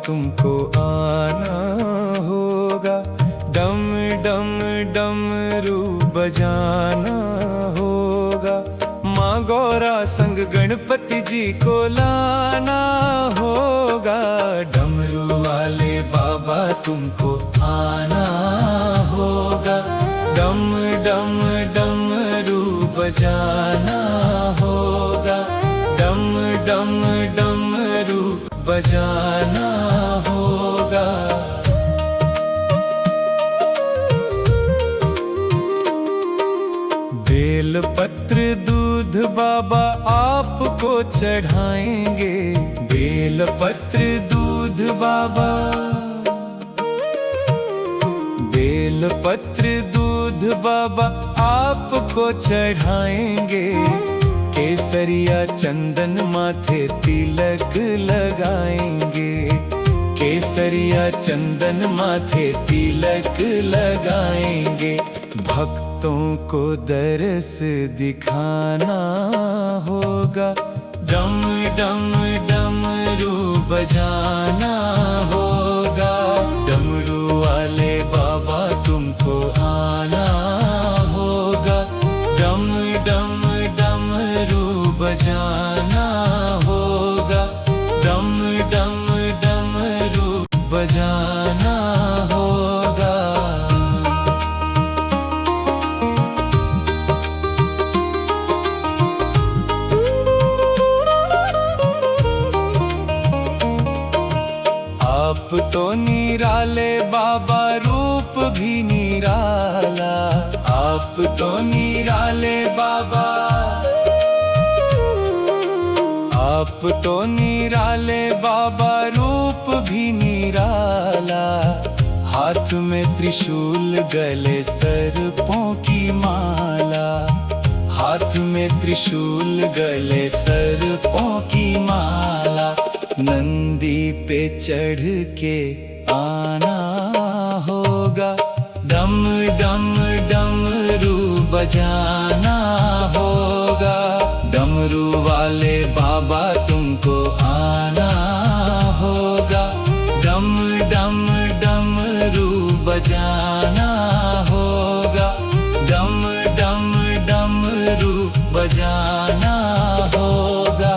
तुमको आना होगा। डम डम डमरू बजाना होगा। माँ गौरा संग गणपति जी को लाना होगा। डमरू वाले बाबा तुमको आना होगा। डम डम डमरू बजाना होगा। डम डम डमरू बजाना होगा। बेल पत्र दूध बाबा आपको चढ़ाएंगे। बेल पत्र दूध बाबा, बेल पत्र दूध बाबा आपको चढ़ाएंगे। केसरिया चंदन माथे तिलक लगाएंगे। केसरिया चंदन माथे तिलक लगाएंगे। भक्तों को दरस दिखाना होगा। डम डम डमरू बजाना होगा। डमरू वाले बाबा तुमको आना होगा। डम डम डमरू बजाना होगा। डम डम डमरू बजाना होगा। आप तो निराले बाबा, रूप भी निराला। आप तो निराले बाबा, आप तो निराले बाबा, रूप भी निराला। हाथ में त्रिशूल, गले सर्पों की माला। हाथ में त्रिशूल, गले सर्पों की माला। नंदी पे चढ़ के आना होगा। डम डम डमरू बजाना होगा। डमरू वाले बाबा तुमको आना होगा। डम डम डमरू बजाना होगा। डम डम डमरू बजाना होगा।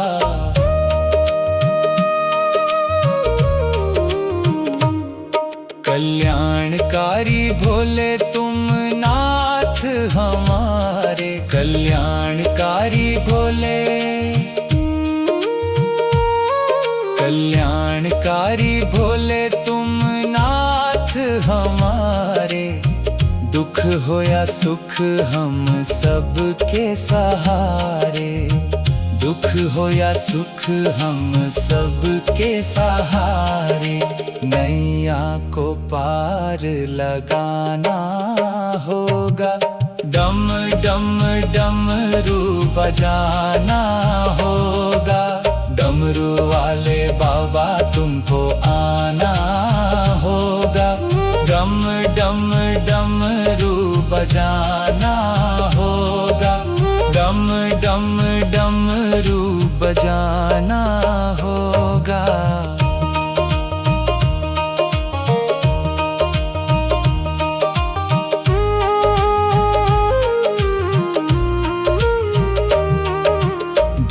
कल्याणकारी भोले तुम नाथ हमारे। कल्याणकारी भोले, कल्याणकारी भोले तुम नाथ हमारे। दुख हो या सुख हम सबके सहारे। दुख हो या सुख हम सबके सहारे। नैया को पार लगाना होगा। डम डम डमरू बजाना होगा। डमरू वाले बाबा तुमको आना होगा। डम डम डमरू बजाना होगा। डम डम डमरू बजाना होगा।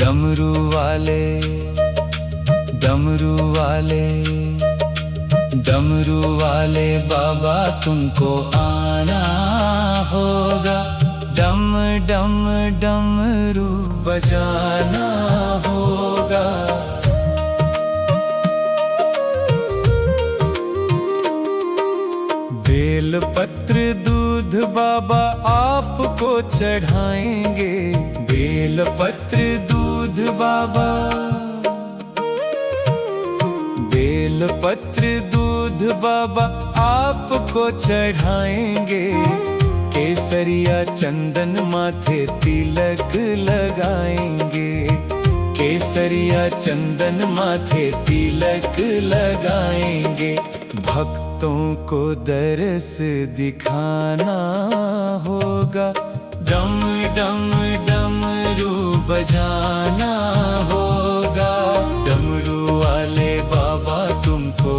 डमरू वाले, डमरू वाले, डमरू वाले बाबा तुमको आना होगा। डम डम डमरू बजाना होगा। बेल पत्र दूध बाबा आपको चढ़ाएंगे। बेल पत्र दूध बाबा, बेल पत्र दूध बाबा आपको चढ़ाएंगे। केसरिया चंदन माथे तिलक लगाएंगे। केसरिया चंदन माथे तिलक लगाएंगे। भक्तों को दरस दिखाना होगा। डम डम डमरू बजाना होगा। डमरू वाले बाबा तुमको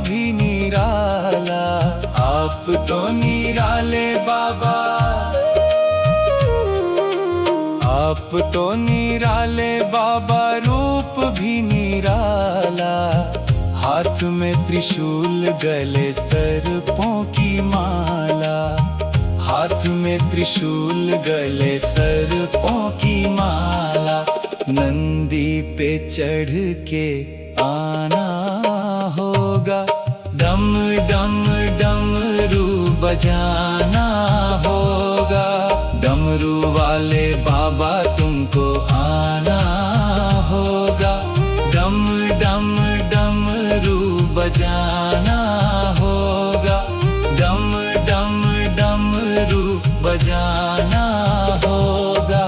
भी निराला। आप तो निराले बाबा, आप तो निराले बाबा, रूप भी निराला। हाथ में त्रिशूल, गले सर्पों की माला। हाथ में त्रिशूल, गले सर्पों की माला। नंदी पे चढ़ के आना होगा, डम डम डमरू बजाना होगा। डमरू वाले बाबा तुमको आना होगा, डम डम डमरू बजाना होगा, डम डम डमरू बजाना होगा।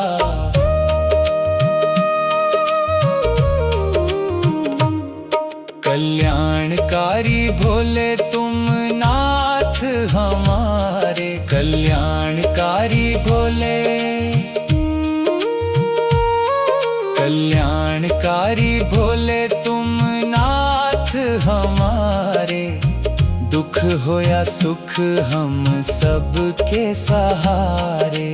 कल्याणकारी भोले तुम नाथ हमारे, कल्याणकारी भोले, कल्याणकारी भोले तुम नाथ हमारे। दुख हो या सुख हम सबके सहारे,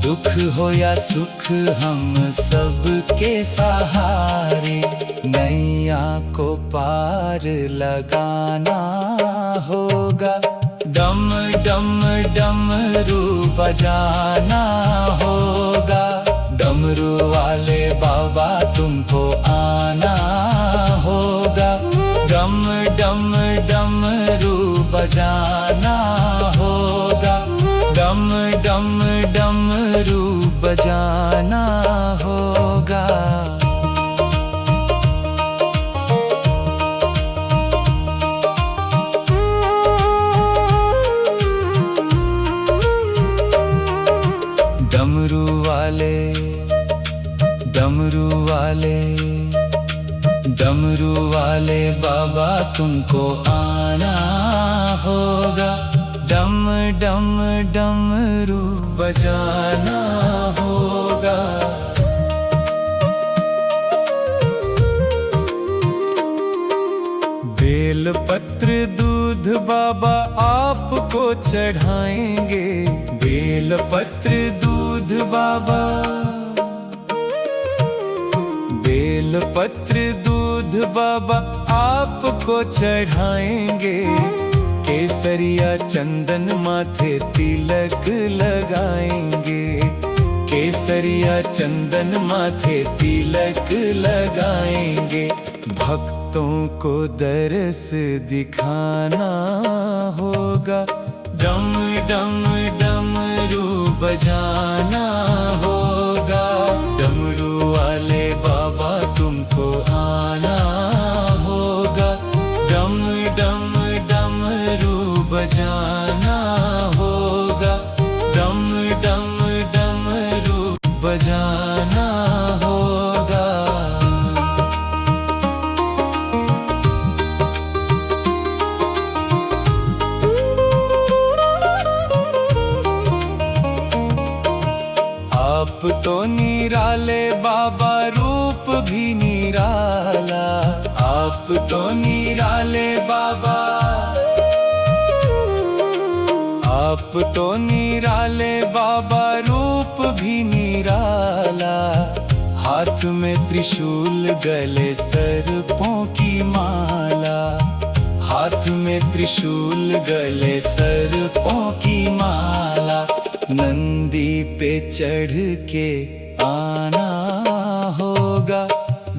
दुख हो या सुख हम सबके सहारे। नैया को पार लगाना होगा, डम डम डमरू बजाना होगा। डमरू वाले बाबा तुमको आना होगा, डम डम डमरू बजाना होगा, डम डम डमरू बजाना होगा। डमरू वाले, डमरू वाले, डमरू वाले बाबा तुमको आना होगा, डम डम डमरू बजाना होगा। बेल पत्र दूध बाबा आपको चढ़ाएंगे, बेल पत्र दूध बाबा, बेल पत्र दूध बाबा आपको चढ़ाएंगे। केसरिया चंदन माथे तिलक लगाएंगे, केसरिया चंदन माथे तिलक लगाएंगे। भक्तों को दरस दिखाना होगा, डम डम डमरू बजाना होगा। डमरू वाले बाबा तुमको आना होगा, डम डम डमरू बजाना होगा, डम डम डमरू बजाना होगा। आप तो निराले बाबा, रूप भी निराला। आप तो निराले बाबा, आप तो निराले बाबा, रूप भी निराला। हाथ में त्रिशूल, गले सर्पों की माला। हाथ में त्रिशूल, गले सर्पों की माला। नंदी पे चढ़ के आना होगा,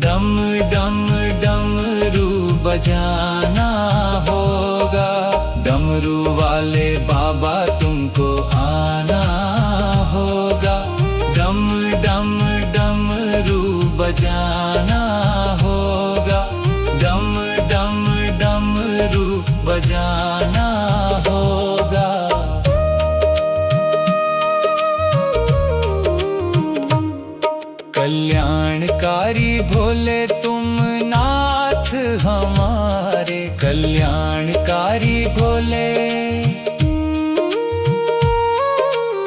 डम डम डमरू बजाना होगा। डमरू वाले बाबा तुमको आना होगा, डम डम डमरू बजाना होगा, डम डम डमरू बजाना होगा। कल्याणकारी भोले तुम नाथ हमारे, कल्याणकारी भोले,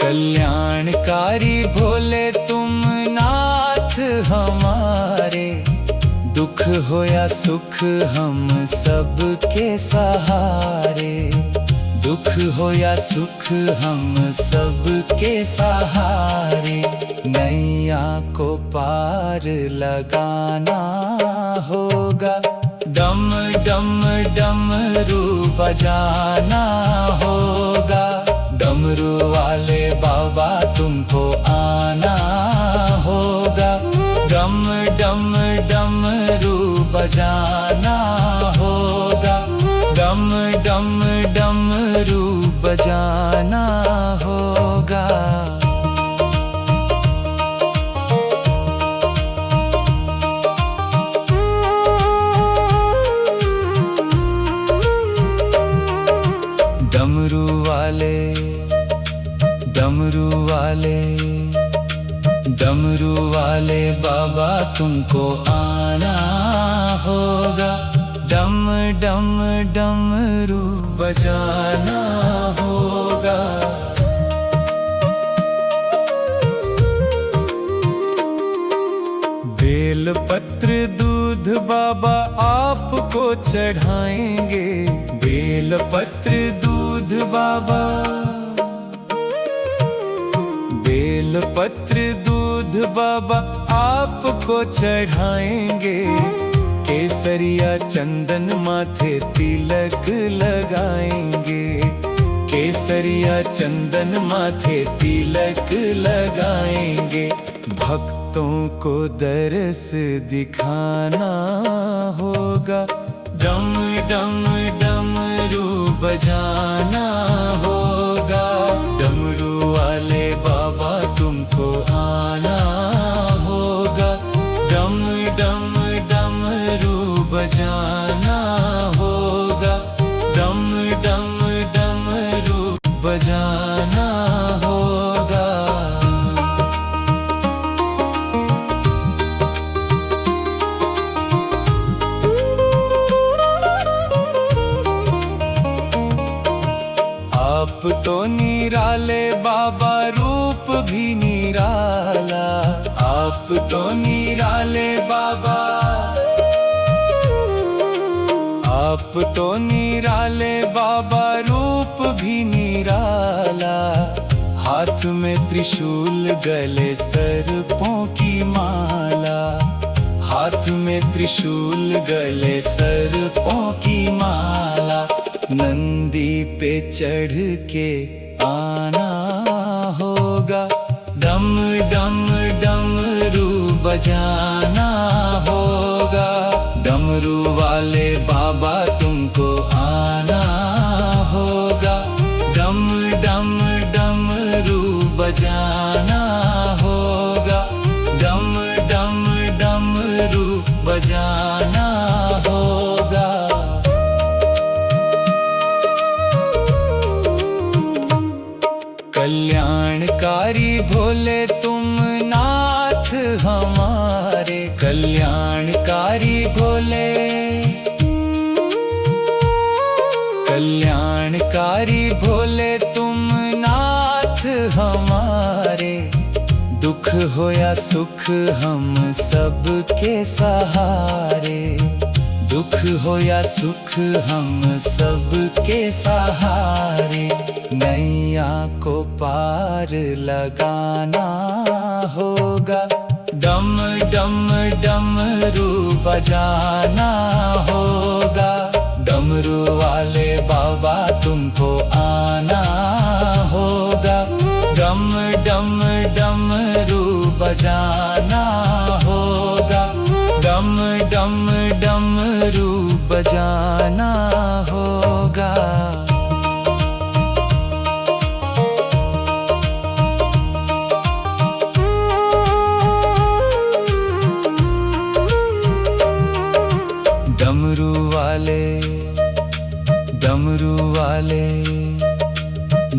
कल्याणकारी भोले तुम नाथ हमारे। हो या सुख हम सब के सहारे, दुख हो या सुख हम सब के सहारे। नैया को पार लगाना होगा, डम डम डमरू बजाना होगा। डमरू वाले बाबा तुमको आना होगा, डम डम डमरू बजाना होगा, डम डम डमरू बजाना होगा। डमरू वाले बाबा तुमको आना होगा, डम डम डमरू बजाना होगा। बेलपत्र दूध बाबा आपको चढ़ाएंगे, बेलपत्र दूध बाबा, बेलपत्र दूध बाबा आपको चढ़ाएंगे। केसरिया चंदन माथे तिलक लगाएंगे, केसरिया चंदन माथे तिलक लगाएंगे। भक्तों को दरस दिखाना होगा, डम डम डमरू बजाना होगा। डमरू वाले बाबा तुमको आना होगा, डम डम डमरू बजाना होगा, डम डम डमरू बजाना होगा। आप तो निराले बाबा, रूप भी निराला। आप तो निराले बाबा, आप तो निराले बाबा, रूप भी निराला। हाथ में त्रिशूल, गले सर्पों की माला। हाथ में त्रिशूल, गले सर्पों की माला। नंदी पे चढ़ के आना होगा, डम डम डमरू बजाना होगा। डमरू वाले बाबा तुमको आना होगा, डम डम डमरू बजाना होगा, डम डम डमरू बजाना होगा। कल्याणकारी भोले तुम नाथ हमारे, कल्याणकारी भोले, कल्याणकारी भोले तुम नाथ हमारे। दुख हो या सुख हम सब के सहारे, दुख हो या सुख हम सब के सहारे। नैया को पार लगाना होगा, डम डम डमरू बजाना होगा। डमरू वाले बाबा तुमको आना होगा, डम डम डमरू बजाना होगा, डम डम डमरू बजाना होगा। डमरू वाले, डमरू वाले,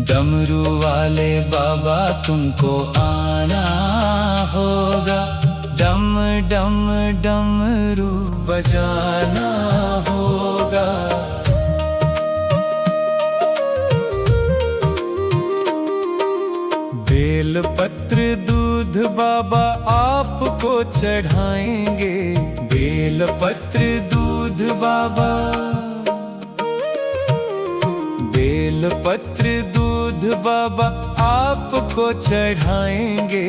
डमरू वाले बाबा तुमको आना होगा, डम डम डमरू बजाना होगा। बेलपत्र दूध बाबा आपको को चढ़ाएंगे, बेलपत्र दूध बाबा। बेलपत्र दूध बाबा आपको चढ़ाएंगे,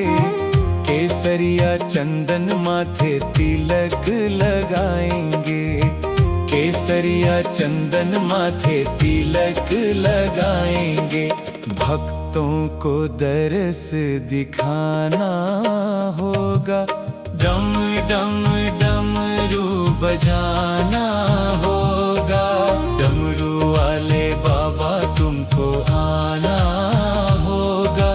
केसरिया चंदन माथे तिलक लगाएंगे, केसरिया चंदन माथे तिलक लगाएंगे। भक्तों को दरस दिखाना होगा, डम डम डमरू बजाना होगा। डमरू वाले बाबा तुमको आना होगा,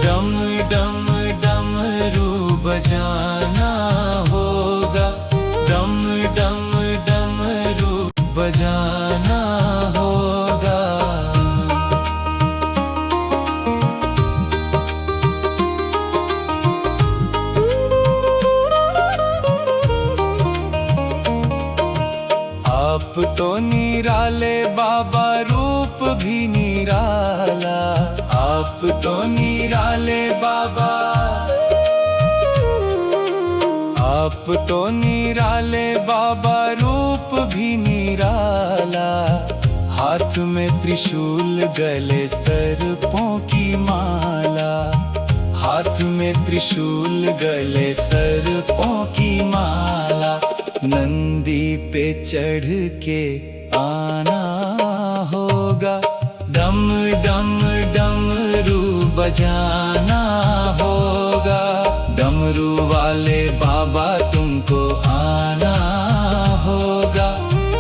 डम डम डमरू बजाना होगा, डम डम डमरू बजाना होगा। आप तो निराले बाबा, रूप भी निराला। आप तो निराले बाबा, आप तो निराले बाबा, रूप भी निराला। हाथ में त्रिशूल, गले सर्पों की माला। हाथ में त्रिशूल, गले सर्पों की माला। नंदी पे चढ़ के आना होगा, डम डम डमरू बजाना होगा। डमरू वाले बाबा तुमको आना होगा,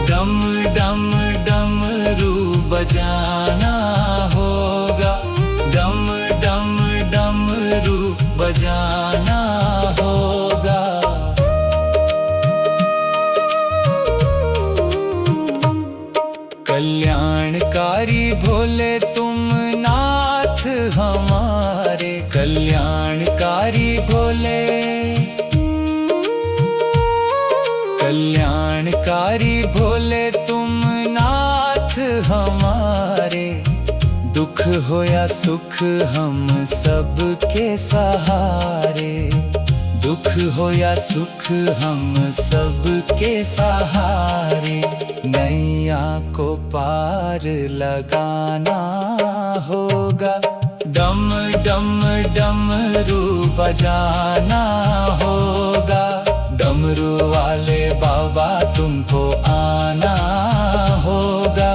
डम डम डमरू बजाना होगा, डम डम डमरू बजाना होगा। कल्याणकारी भोले तुम नाथ हमारे, कल्याणकारी भोले। कल्याणकारी भोले तुम नाथ हमारे। दुख हो या सुख हम सबके सहारे, दुख हो या सुख हम सबके सहारे। नैया को पार लगाना होगा, डम डम डमरू बजाना होगा। डमरू वाले बाबा तुमको आना होगा,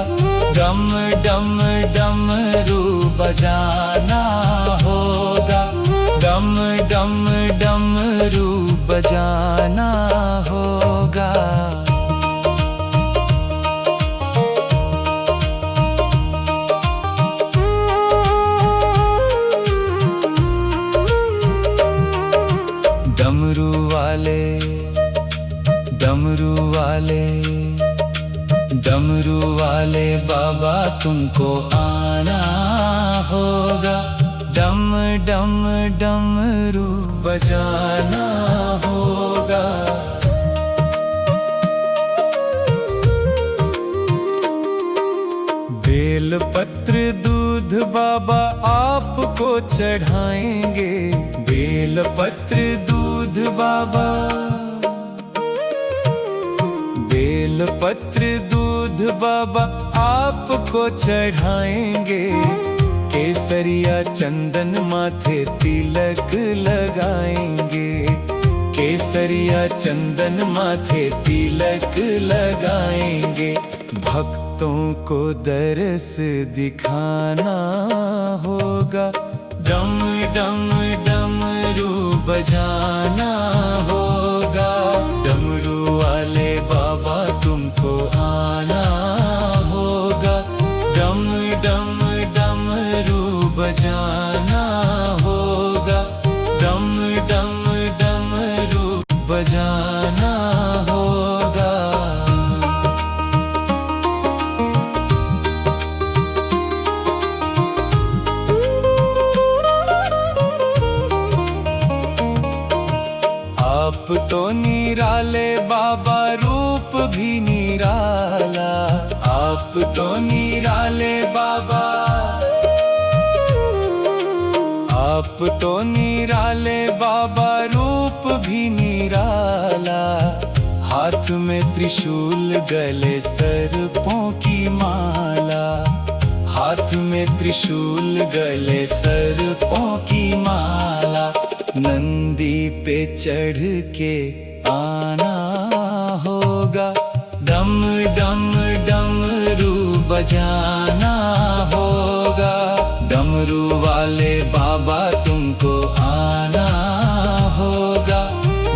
डम डम डमरू बजाना होगा, डम डम डमरू बजाना होगा। डमरू वाले, डमरू वाले, डमरू वाले बाबा तुमको आना होगा, डम डम डमरू बजाना होगा। बेलपत्र दूध बाबा आपको चढ़ाएंगे, बेलपत्र दूध बाबा। बेलपत्र दूध बाबा आपको चढ़ाएंगे, केसरिया चंदन माथे तिलक लगाएंगे, केसरिया चंदन माथे तिलक लगाएंगे। भक्तों को दरस दिखाना होगा, डम डम डमरू बजाना होगा। डमरू वाले बाबा तुमको आना होगा, डम डम डमरू बजाना होगा, डम डम डमरू बजाना होगा। आप तो निराले बाबा, रूप भी निराला। आप तो निराले बाबा, आप तो निराले बाबा, रूप भी निराला। हाथ में त्रिशूल गले सर्पों की माला। हाथ में त्रिशूल गले सर्पों की माला। नंदी पे चढ़ के आना होगा। डम डम डमरू बजाना होगा। डमरू वाले बाबा तुमको आना होगा।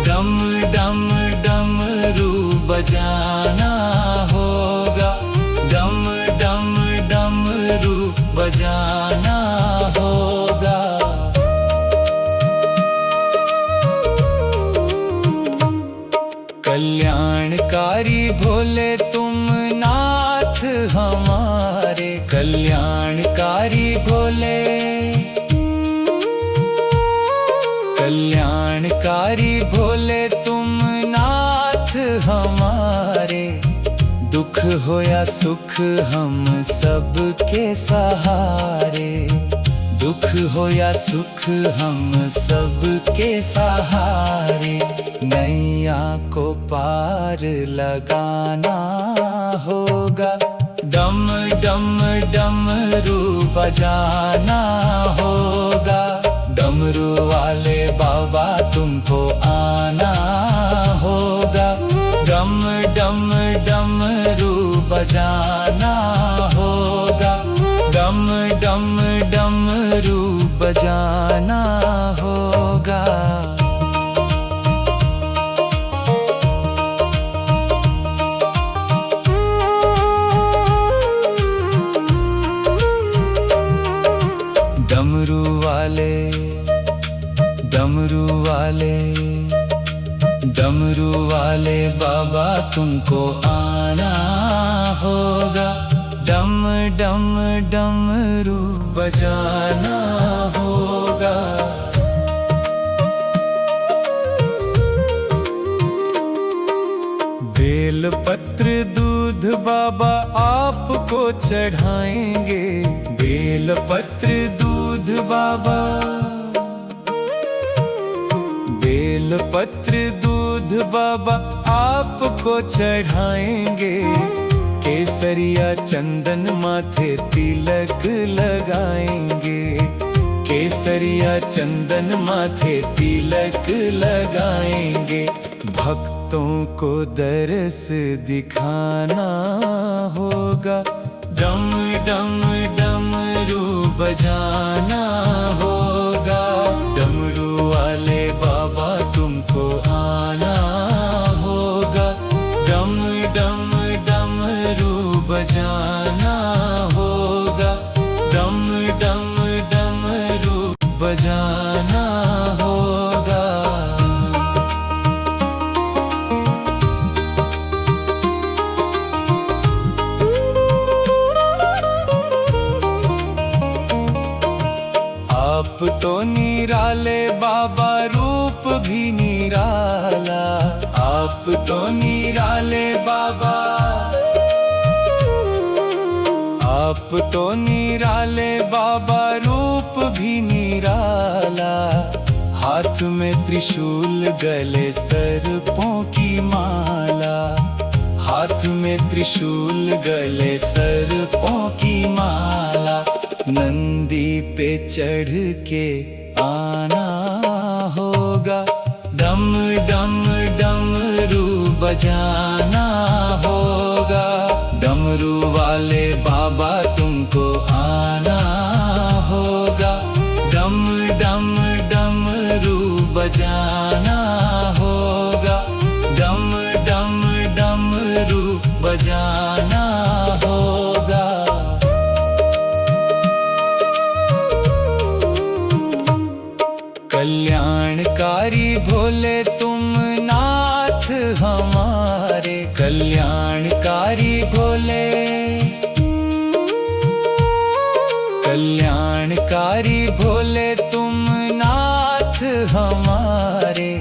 डम डम डमरू बजाना होगा। डम डम डमरू बजाना होगा। कल्याणकारी भोले तुम नाथ हमारे। कल्याणकारी भोले। कल्याणकारी भोले तुम नाथ हमारे। दुख हो या सुख हम सबके सहारे। दुख हो या सुख हम सबके सहारे। नैया को पार लगाना होगा। डम डम डमरू बजाना होगा। डमरू वाले बाबा तुमको आना होगा। डम डम डमरू बजाना होगा। डम डम डमरू बजाना होगा। डमरू वाले, डमरू वाले, डमरू वाले बाबा तुमको आना होगा। डम डम डमरू बजाना होगा। बेलपत्र दूध बाबा आपको चढ़ाएंगे। बेलपत्र दूध बाबा। बेलपत्र दूध बाबा आपको चढ़ाएंगे। केसरिया चंदन माथे तिलक लगाएंगे। केसरिया चंदन माथे तिलक लगाएंगे। भक्तों को दरस दिखाना होगा। डम डम डमरू बजाना होगा। डमरू वाले बाबा तुमको आना होगा। डम डम डमरू बजाना होगा। डम डम डमरू बजाना होगा। आप तो निराले बाबा रूप भी निराला। आप तो निराले बाबा। आप तो निराले बाबा रूप भी निराला। हाथ में त्रिशूल गले सर्पों की माला। हाथ में त्रिशूल गले सर्पों की माला। नंदी पे चढ़ के आना होगा। डम डम डमरू बजाना होगा। डमरू वाले बाबा तुमको आना होगा। डम डम डमरू बजाना होगा। डम डम डमरू बजाना होगा। कल्याणकारी भोले तुम नाथ हमारे। कल्याणकारी भोले। कल्याणकारी भोले तुम नाथ हमारे।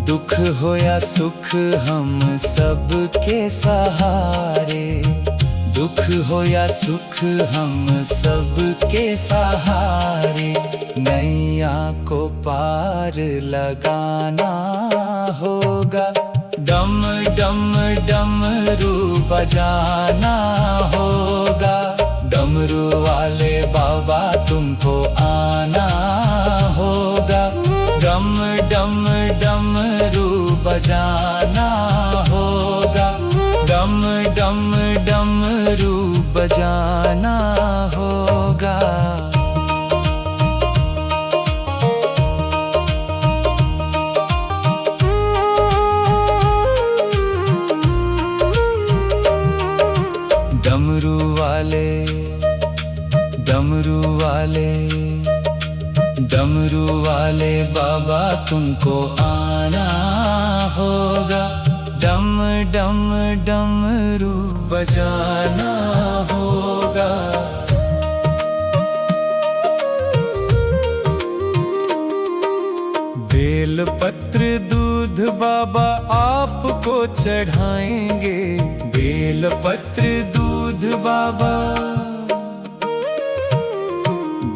दुख हो या सुख हम सबके सहारे। दुख हो या सुख हम सबके सहारे। नैया नैया को पार लगाना होगा। डम डम डमरू बजाना होगा। डमरू वाले बाबा तुमको आना होगा। डम डम डमरू बजाना होगा। डम डम डमरू बजाना होगा। डमरू वाले डमरू वाले डमरू वाले बाबा तुमको आना होगा। डम डम डमरू बजाना होगा। बेलपत्र दूध बाबा आपको चढ़ाएंगे। बेलपत्र दूध बाबा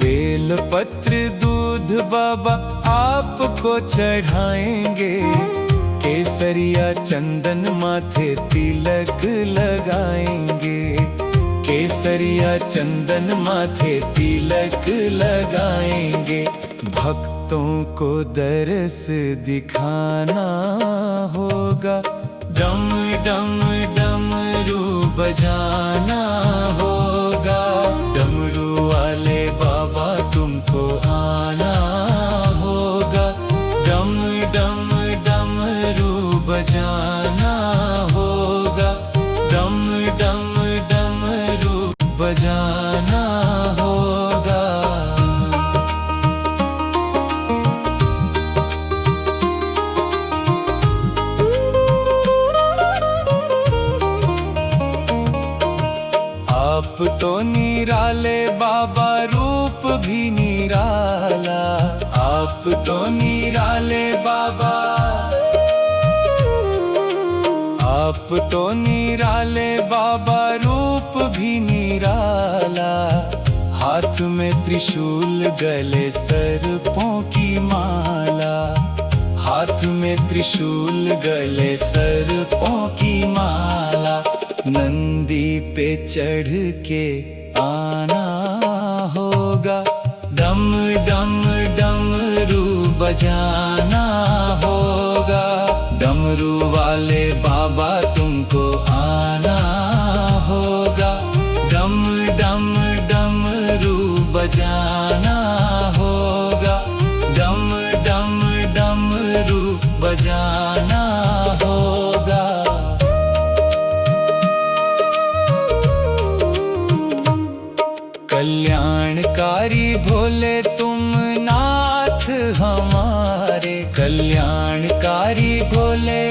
बेलपत्र दूध बाबा आपको चढ़ाएंगे। केसरिया चंदन माथे तिलक लगाएंगे। केसरिया चंदन माथे तिलक लगाएंगे। भक्तों को दरस दिखाना होगा। डम डम डमरू बजाना होगा। डमरू वाले बाबा तुमको आना होगा। डम डम डमरू बजाना होगा। डम डम डमरू बजाना होगा। आप तो निराले बाबा रूप भी निराला। आप तो निराले बाबा आप तो निराले बाबा रूप भी निराला। हाथ में त्रिशूल गले सर्पों की माला। हाथ में त्रिशूल गले सर्पों की माला। नंदी पे चढ़ के आना होगा। डम डम डमरू बजाना होगा। डमरू वाले बाबा तुमको आना होगा। डम डम डमरू बजाना होगा। डम डम डमरू बजाना होगा। कल्याणकारी भोले तुम नाथ हमारे। कल्याणकारी भोले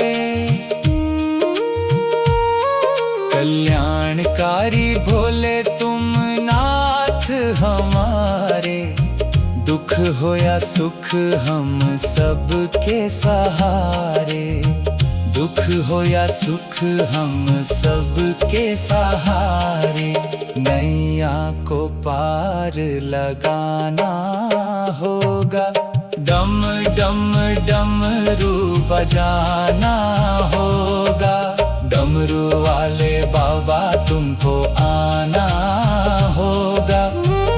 कल्याणकारी भोले तुम नाथ हमारे। दुख हो या सुख हम सबके सहारे। दुख हो या सुख हम सबके सहारे। नैया को पार लगाना होगा। डम डम डमरू बजाना होगा। डमरू वाले बाबा तुमको आना होगा।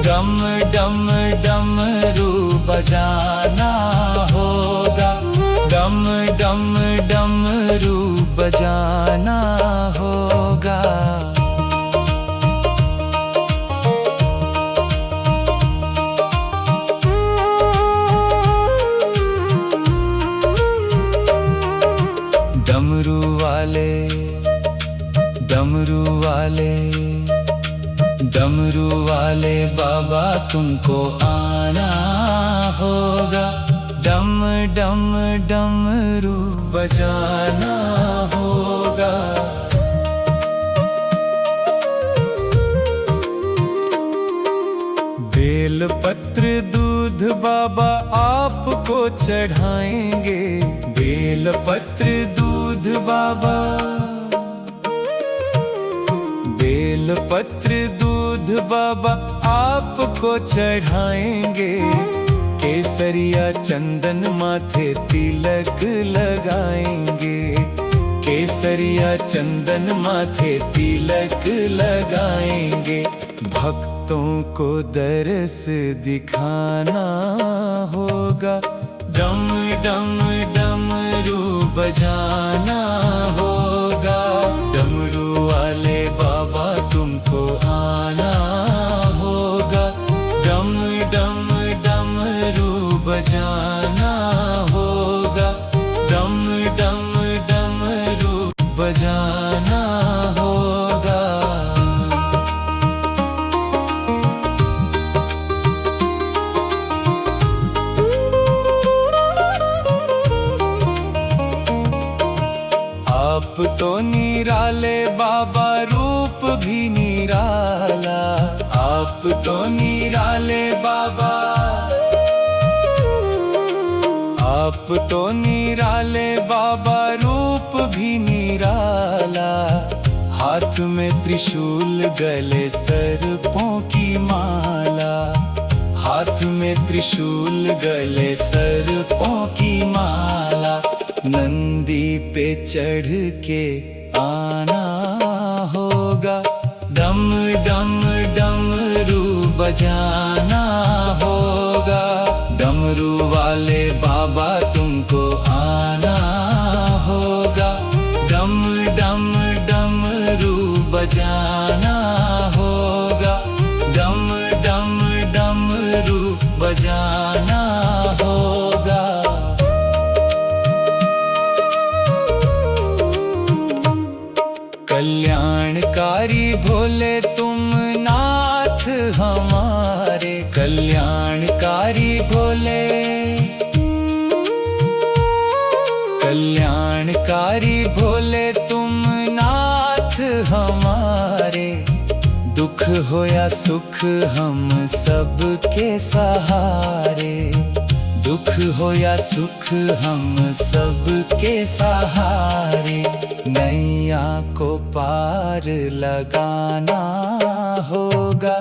डम डम डमरू बजाना होगा। डम डम डमरू बजाना होगा। डमरू वाले डमरू वाले डमरू वाले बाबा तुमको आना होगा। डम डम डमरू बजाना होगा। बेलपत्र दूध बाबा आपको चढ़ाएंगे। बेलपत्र दूध बाबा बेलपत्र दूध बाबा आपको चढ़ाएंगे। केसरिया चंदन माथे तिलक लगाएंगे, केसरिया चंदन माथे तिलक लगाएंगे। भक्तों को दरस दिखाना होगा, डम डम डमरू बजाना होगा। डमरू वाले बाबा तुमको आना होगा, डम डम डमरू बजाना होगा, डम डम डमरू बजाना होगा। आप तो निराले बाबा, रूप भी निराला। आप तो निराले बाबा, आप तो निराले बाबा, रूप भी निराला। हाथ में त्रिशूल, गले सर्पों की माला। हाथ में त्रिशूल, गले सर्पों की माला। नंदी पे चढ़ के आना होगा, डम डम डमरू बजाना होगा। डमरू वाले बाबा तुमको आना होगा, डम डम डमरू बजाना होगा, डम डम डमरू बजाना होगा। कल्याणकारी भोले तुम नाथ हमारे, कल्याणकारी भोले, कल्याणकारी भोले तुम नाथ हमारे। दुख हो या सुख हम सबके सहारे, दुख हो या सुख हम सबके सहारे। नैया को पार लगाना होगा,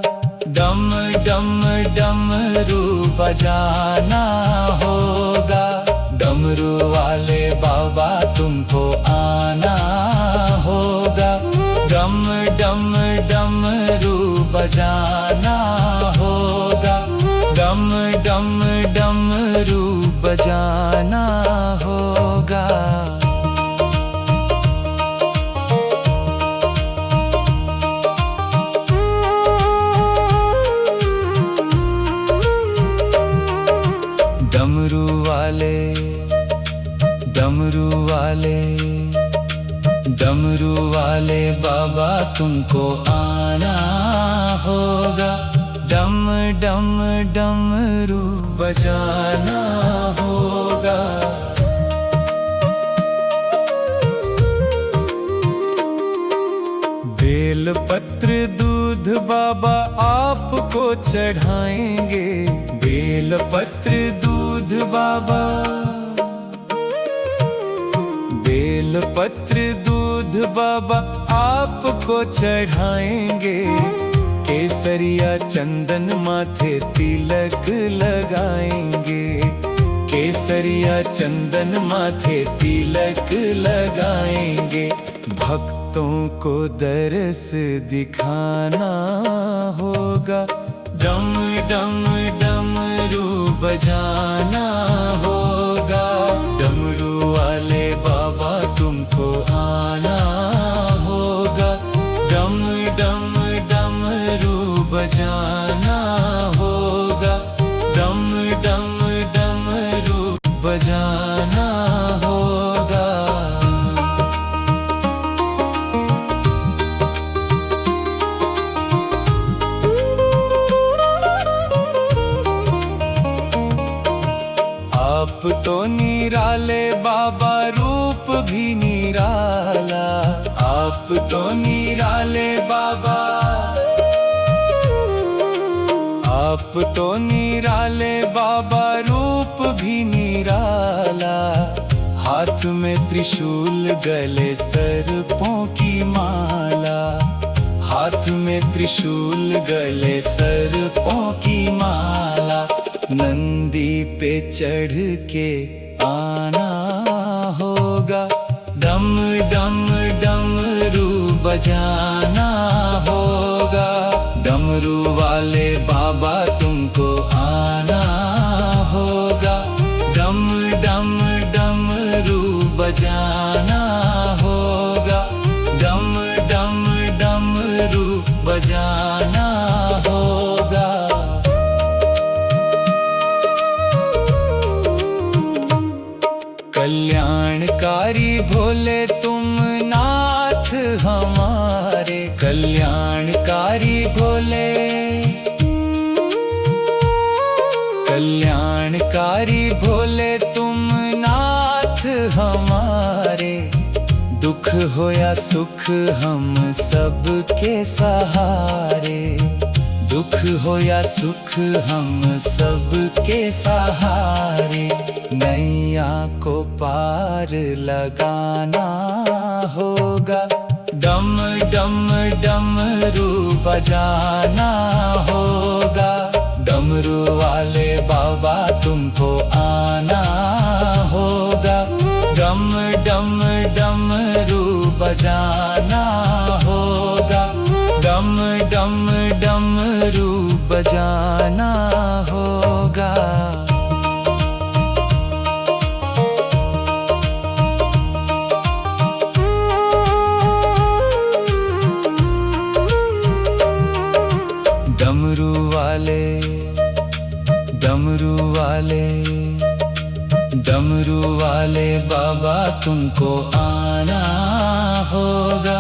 डम डम डमरू बजाना होगा। डमरू वाले बाबा तुमको आना होगा, डम डम डमरू बजाना होगा, डम डम डमरू बजाना होगा। डमरू वाले, डमरू वाले, डमरू वाले बाबा तुमको आना होगा, डम डम डमरू बजाना होगा। बेल पत्र दूध बाबा आपको चढ़ाएंगे, बेल पत्र दूध बाबा, बेल पत्र दूध बाबा आपको चढ़ाएंगे। केसरिया चंदन माथे तिलक लगाएंगे, केसरिया चंदन माथे तिलक लगाएंगे। भक्तों को दरस दिखाना होगा, डम डम डमरू बजाना होगा। डमरू वाले बाबा तुमको आना होगा, डम डम डमरू बजाना होगा, डम डम डमरू बजाना होगा। आप तो निराले बाबा, रूप भी निराला। आप तो निराले बाबा, आप तो निराले बाबा, रूप भी निराला। हाथ में त्रिशूल, गले सर्पों की माला। हाथ में त्रिशूल, गले सर्पों की माला। नंदी पे चढ़ के आना होगा। डम डम डमरू बजाना होगा। डमरू वाले बाबा तुमको आना होगा। डम डम डमरू बजाना होगा। डम डम डमरू बजाना होगा। कल्याणकारी भोले तुम नाथ हमारे। कल्याणकारी भोले, कल्याणकारी भोले तुम नाथ हमारे। दुख हो या सुख हम सबके सहारे। दुख हो या सुख हम सबके सहारे। नैया को पार लगाना होगा। डम डम डमरू बजाना होगा। डमरू वाले बाबा तुमको आना होगा। डम डम डमरू बजाना होगा। डम डम डमरू बजाना होगा। डमरू वाले, डमरू वाले, डमरू वाले बाबा तुमको आना होगा।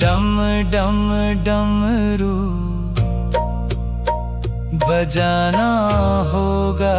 डम डम डमरू बजाना होगा।